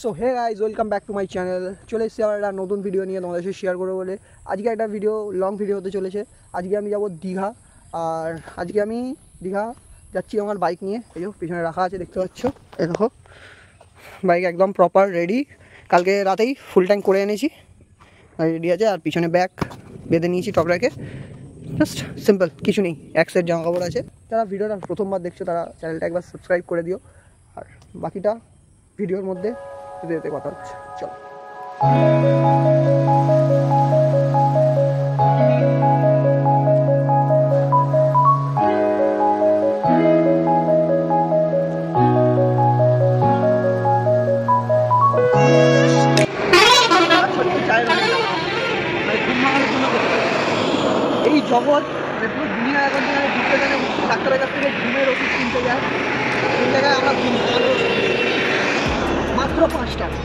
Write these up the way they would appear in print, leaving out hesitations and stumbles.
So hey guys welcome back to my channel. চলে এসেছি আবার একটা নতুন ভিডিও নিয়ে তোমাদের সাথে শেয়ার করবো বলে। আজকে একটা ভিডিও লং ভিডিও হতে চলেছে। আজকে আমি যাব দীঘা, আর আজকে আমি দীঘা যাচ্ছি আমার বাইক নিয়ে। এই যে পিছনে রাখা আছে, দেখতে পাচ্ছ, এই দেখো বাইক একদম প্রপার রেডি। কালকে রাতেই ফুল ট্যাঙ্ক করে এনেছি, রেডি আছে। আর পিছনে ব্যাগ বেঁধে নিয়েছি টপ র্যাকে। জাস্ট সিম্পল, কিছু নেই, এক সেট জামা কাপড় আছে। যারা ভিডিওটা প্রথমবার দেখছো তারা চ্যানেলটা একবার সাবস্ক্রাইব করে দিও, আর বাকিটা ভিডিওর মধ্যে যেতে কথা হচ্ছে। চলো। এই জগৎ পুরো দুনিয়া এখন ঘুরতে গেলে ডাক্তারের কাছ থেকে ঘুমের ওষুধ কিনতে যায়, সেই জায়গায় আমরা মাত্র 5 টাকা।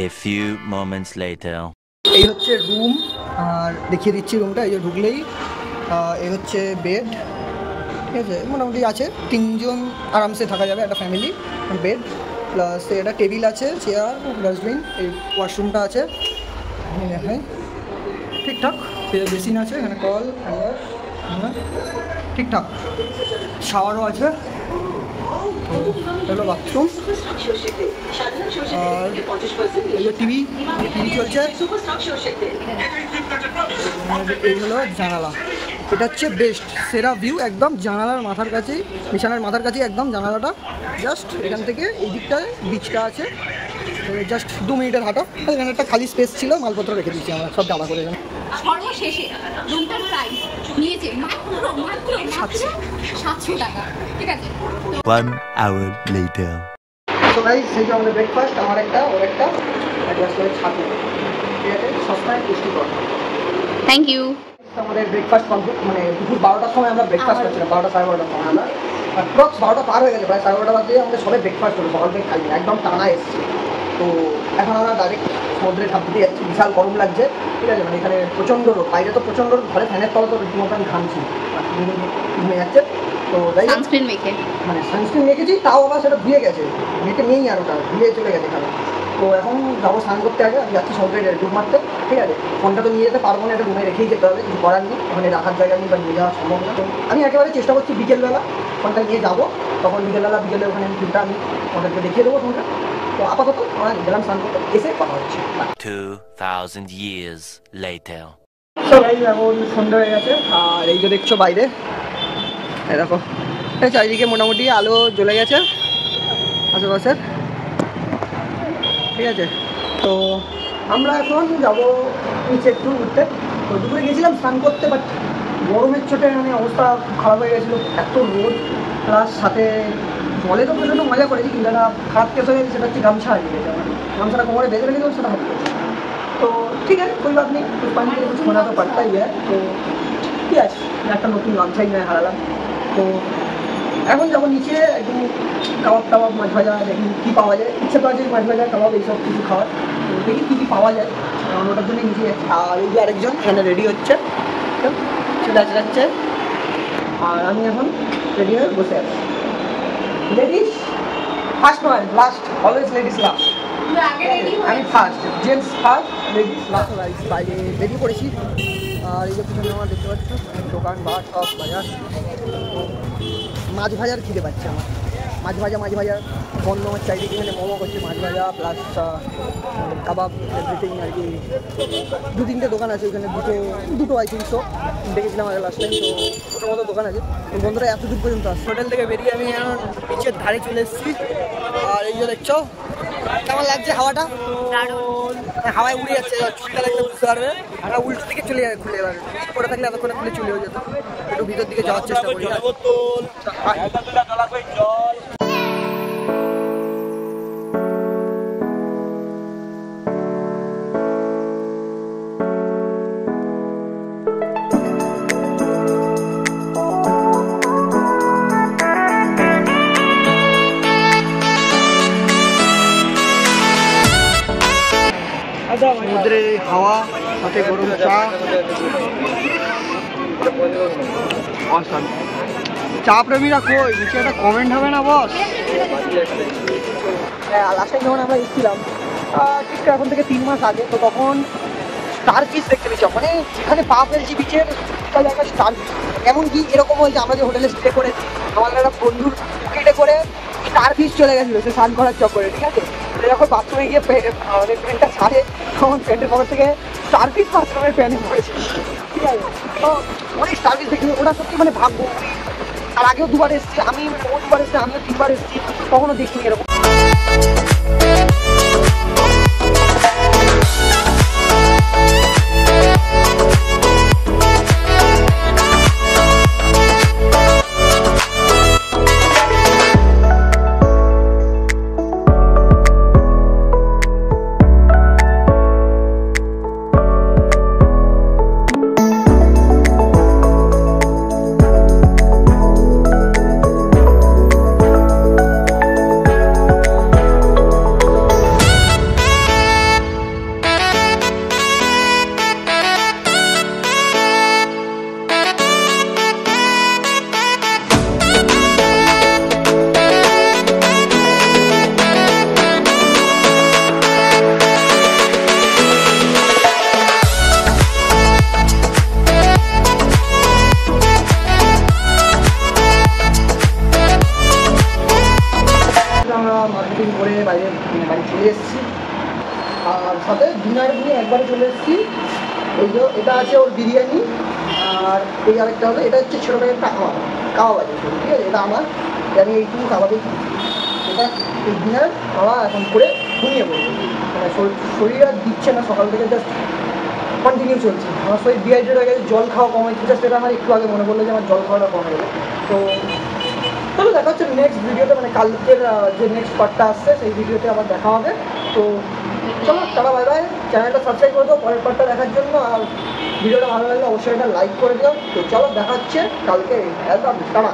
A few moments later. এই হচ্ছে রুম, আর দেখিয়ে দিচ্ছি রুমটা। এই যে ঢুকলেই এই হচ্ছে বেড, ঠিক আছে, মোটামুটি আছে, 3 জন আরামসে থাকা যাবে, একটা ফ্যামিলি। বেড প্লাস একটা টেবিল আছে, চেয়ার, ডাস্টবিন, এই ওয়াশরুমটা আছে, হ্যাঁ ঠিকঠাক। বেসিন আছে এখানে, কল, ঠিকঠাক, শাওয়ারও আছে, হলো বাথরুম। আর এই যে টিভি চলছে, এই হলো জানালা। এটা হচ্ছে বেস্ট সেরা ভিউ, একদম জানালার মাথার কাছেই, বিছানার মাথার কাছেই একদম জানালাটা। জাস্ট এখান থেকে এই দিকটায় বিচটা আছে, জাস্ট 2 মিনিটের হাঁটা। এখানে একটা খালি স্পেস ছিল, মালপত্র রেখে দিচ্ছি আমরা সব জামা করে। এখানে সর্বশেষে রুমটার প্রাইস নিয়েছে মাত্র 700 টাকা, ঠিক আছে। 1 hour later. তো গাইস, সেই যে আমাদের ব্রেকফাস্ট, আমার একটা, ওর একটা, গ্লাস করে ছাতু, ঠিক আছে, সস্তায় পুষ্টিকর। Thank you. আমাদের ব্রেকফাস্ট কমপ্লিট, মানে দুপুর 12টার সময় আমরা ব্রেকফাস্ট করছিলাম, 12টা 12:30 সময় আমরা, অ্যাপ্রক্স 12টা পার হয়ে গেছে, প্রায় 12:30 বাজে আমাদের সবাই ব্রেকফাস্ট হলো। সকাল থেকে খাইনি, একদম টানা এসছে। তো এখন আমরা ডাইরেক্ট সমুদ্রে ঝাঁপ দিতে যাচ্ছি। বিশাল গরম লাগছে, ঠিক আছে, মানে এখানে প্রচণ্ড রোদ, বাইরে তো প্রচণ্ড রোদ, ঘরে ফ্যানের তলা তো রীতিমতো আমি ঘামছি, ঘুমে যাচ্ছে। তো যাই সানস্ক্রিন মেখে, মানে সানস্ক্রিন মেখেছি, তাও আবার সেটা ধুয়ে গেছে, মেখে নেই, আর ওটা ধুয়ে চলে গেছে এখানে। তো এখন যাবো স্নান করতে, আগে আমি যাচ্ছি সমুদ্রে ডুব মারতে, ঠিক আছে। ফোনটা তো নিয়ে যেতে পারবো না, এটা রুমে রেখেই যেতে হবে, কিছু করার নেই, ওখানে রাখার জায়গা নেই বা নিয়ে যাওয়া সম্ভব না। তো আমি একেবারে চেষ্টা করছি বিকেলবেলা ফোনটা নিয়ে যাবো, তখন বিকেলে ওখানে ফিল্মটা আমি ওদেরকে দেখিয়ে দেবো ফোনটা। তো আপাতত আমরা গেলাম স্নান করতে, এসে কথা হচ্ছে। 2000 years later. সবাই এখন সন্ধ্যা হয়ে গেছে, আর এই যে দেখছো বাইরে, এই দেখো চারিদিকে মোটামুটি আলো জ্বলে গেছে আশেপাশের, ঠিক আছে। তো আমরা এখন যাবো নিচে একটু ঘুরতে। তো দুপুরে গেছিলাম স্নান করতে, বাট গরমের চোটে মানে অবস্থা খারাপ হয়ে গেছিলো, এত রোদ, প্লাস সাথে জলে তো প্রচণ্ড মজা করেছি, কিন্তু একটা খারাপ কেস হয়ে গেছে, সেটা হচ্ছে গামছা হারিয়ে গেছে আমার। গামছাটা কোমরে বেঁধে রেখে দেবো, সেটা হারিয়ে গেছে। তো ঠিক আছে, কোই বাদ নেই, পানি থেকে কিছু মনে তো পারতাই যায়। তো ঠিক আছে, একটা নতুন গামছাই নয় হারালাম। তো এখন যাবো নিচে, একটু কাবাব টাবাব, মাছ ভাজা, দেখি কী পাওয়া যায়। ইচ্ছে তো আছে মাছ ভাজা, কাবাব, এইসব কিছু খাওয়ার। তো দেখি কী কী পাওয়া যায়, কারণ ওটার জন্য নিচে যাচ্ছে। আর এই যে আরেকজন এখানে রেডি হচ্ছে, চলে যাচ্ছে, আর আমি এখন রেডি হয়ে বসে আছি। লেডিস ফার্স্ট নয়, লাস্ট, অলওয়েজ লেডিস লাস্ট। আমি first, gents first, ladies last. বাইরে রেডি করেছি, আর এই যে পিছনে আমার দেখতে পাচ্ছ দোকান বা সব বাজার। মাছ ভাজার খিদে পাচ্ছে আমার, মাছ ভাজা বন্ধ আমার চারিদিকে, এখানে মোমো করছে, মাছ ভাজা প্লাস কাবাব, এভরিথিং আর কি। 2-3টে দোকান আছে ওইখানে, দুটো আই থিঙ্ক সো দেখেছিলাম আগে লাস্ট টাইম। তো ছোটো মতো দোকান আছে। বন্ধুরা এতদূর পর্যন্ত আসছে, হোটেল থেকে বেরিয়ে আমি এখন বিচের ধারে চলে এসেছি। আর এই যে দেখছো কেমন লাগছে হাওয়াটা, হাওয়ায় উড়ে যাচ্ছে, চুলটা দেখলে বুঝতে পারবে। আমরা উল্টো দিকে চলে যাবে খুলে, এবার পরে থাকলে এতক্ষণে খুলে চলেও যেত। একটু ভিতর দিকে যাওয়ার চেষ্টা করি। সমুদ্রের হাওয়া সাথে গরম চা, চা প্রেমীরা কই নিচে একটা কমেন্ট হবে না বস? হ্যাঁ, লাস্টে যখন আমরা এসেছিলাম ঠিক এখন থেকে 3 মাস আগে, তো তখন স্টার ফিশ দেখতে পেয়েছি, মানে যেখানে পা ফেলছি বিচের জায়গায় স্টার ফিশ। এমনকি এরকম হয়েছে আমরা যে হোটেলে স্টে করেছি, আমাদের একটা বন্ধুর পকেটে করে স্টার ফিশ চলে গেছিলো সে স্নান করার চক্করে, ঠিক আছে? যখন বাথরুমে গিয়ে মানে প্যান্টটা ছাড়ে তখন প্যান্টের পকেট থেকে স্টার ফিশ বাথরুমের প্যান্টে পড়েছে, ঠিক আছে? তো অনেক স্টার ফিশ দেখি, ওটা সত্যি মানে ভাগ্য। আর আগেও 2বার এসেছি আমি, ও 2বার এসেছি, আমিও 3বার এসেছি, কখনো দেখিনি এরকম। মার্কেটিং করে বাড়ি চলে এসেছি, আর সাথে ডিনার নিয়ে একবারে চলে এসেছি। এই যে এটা আছে ওর বিরিয়ানি, আর এই আরেকটা হলো, এটা হচ্ছে ছোটো একটা আমার কাবাব আছে, ঠিক আছে? এটা আমার, আমি এইটুকু কাবাবে এটা এই ডিনার খাওয়া এখন করে ঘুমিয়ে পড়বো। মানে শরীর আর দিচ্ছে না, সকাল থেকে জাস্ট কন্টিনিউ চলছে। আমার শরীর ডিহাইড্রেট হয়ে গেছে, জল খাওয়া কম হয়েছে, জাস্ট এটা আমার একটু আগে মনে পড়লো যে আমার জল খাওয়াটা কমে গেলো। তো চলো দেখা হচ্ছে নেক্সট ভিডিওতে, মানে কালকের যে নেক্সট পার্টটা আসছে সেই ভিডিওতে আবার দেখা হবে। তো চলো টাটা বাই বাই, চ্যানেলটা সাবস্ক্রাইব করে দাও পরের পার্টটা দেখার জন্য, আর ভিডিওটা ভালো লাগলে অবশ্যই একটা লাইক করে দিও। তো চলো দেখা হচ্ছে কালকে, একদম টাটা।